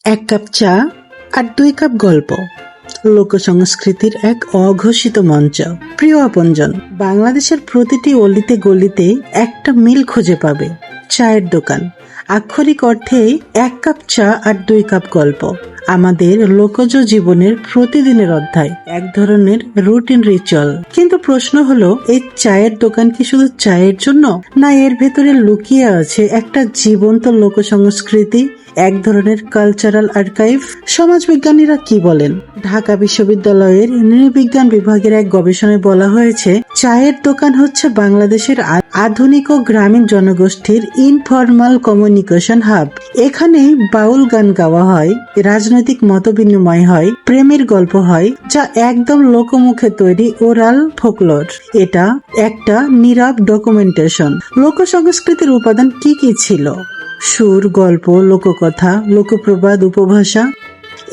এক কাপ চা আর 2 কাপ গল্প, লোকসংস্কৃতির এক অঘোষিত মঞ্চ। প্রিয় আপনজন, বাংলাদেশের প্রতিটি অলিতে গলিতে একটা মিল খুঁজে পাবে, চায়ের দোকান। আক্ষরিক অর্থেই 1 কাপ চা আর 2 কাপ গল্প। আমাদের লোকজ জীবনের প্রতিদিনের অধ্যায়, এক ধরনের রুটিন রিচুয়াল। কিন্তু প্রশ্ন হলো, এই চায়ের দোকান কি শুধু চায়ের জন্য, না এর ভেতরে লুকিয়ে আছে একটা জীবন্ত লোক সংস্কৃতি, এক ধরনের কালচারাল আর্কাইভ? সমাজবিজ্ঞানীরা কি বলেন? ঢাকা বিশ্ববিদ্যালয়ের নৃবিজ্ঞান বিভাগের এক গবেষণায় বলা হয়েছে, চায়ের দোকান হচ্ছে বাংলাদেশের আধুনিক ও গ্রামীণ জনগোষ্ঠীর ইনফরমাল কমিউনিকেশন হাব। এখানে বাউল গান গাওয়া হয়, রাজনৈতিক মতবিনিময় হয়, প্রেমের গল্প হয়, যা একদম লোকমুখে তৈরি ওরাল ফোকলোর। এটা একটা নীরব ডকুমেন্টেশন। লোক সংস্কৃতির উপাদান কি কি ছিল? সুর, গল্প, লোককথা, লোকপ্রবাদ, উপভাষা,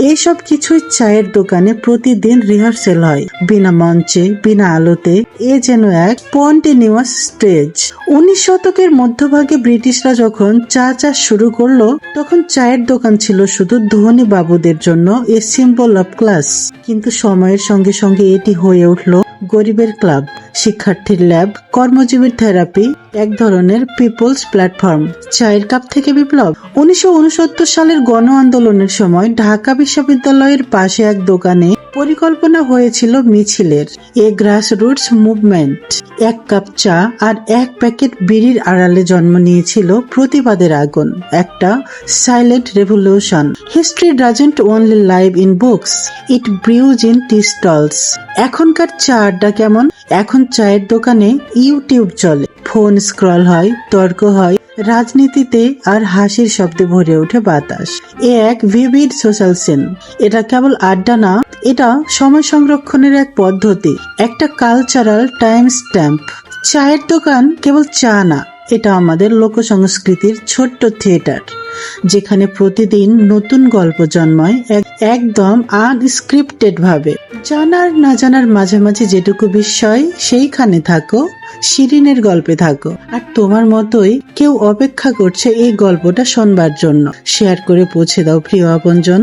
এইসব কিছুই চায়ের দোকানে প্রতিদিন রিহার্সেল হয়, বিনা মঞ্চে, বিনা আলোতে। এ যেন এক স্পন্টেনিয়াস স্টেজ। 19 শতকের মধ্যভাগে ব্রিটিশরা যখন চা চাষ শুরু করলো, তখন চায়ের দোকান ছিল শুধু ধনী বাবুদের জন্য এ সিম্বল অফ ক্লাস। কিন্তু সময়ের সঙ্গে সঙ্গে এটি হয়ে উঠল গরিবের ক্লাব, শিক্ষার্থীর ল্যাব, কর্মজীবীর থেরাপি, এক ধরনের পিপলস প্ল্যাটফর্ম। চায়ের কাপ থেকে বিপ্লব। 1969 সালের গণ আন্দোলনের সময় ঢাকা বিশ্ববিদ্যালয়ের পাশে এক দোকানে পরিকল্পনা হয়েছিল মিছিলের। এ গ্রাসরুটস মুভমেন্ট 1 কাপ চা আর 1 প্যাকেট বিড়ির আড়ালে জন্ম নিয়েছিল প্রতিবাদের আগুন, একটা silent revolution. History doesn't only live in books, it brews in tea stalls. এখনকার চা আড্ডা কেমন? এখন চায়ের দোকানে ইউটিউব চলে, ফোন স্ক্রল হয়, তর্ক হয়, রাজনীতিতে আর হাসির শব্দে ভরে ওঠে বাতাস। এ এক ভিভিড সোশ্যাল সিন। এটা কেবল আড্ডা না, এটা সময় সংরক্ষণের এক পদ্ধতি, একটা কালচারাল টাইম স্ট্যাম্প। চায়ের দোকান কেবল চা না, এটা আমাদের লোক সংস্কৃতির ছোট্ট থিয়েটার, যেখানে প্রতিদিন নতুন গল্প জন্মায় একদম আনস্ক্রিপ্টেড ভাবে। জানার না জানার মাঝামাঝি যেটুকু বিস্ময়, সেইখানে থাকো, শিরিনের গল্পে থাকো। আর তোমার মতোই কেউ অপেক্ষা করছে এই গল্পটা শোনবার জন্য। শেয়ার করে পৌঁছে দাও প্রিয় আপনজন।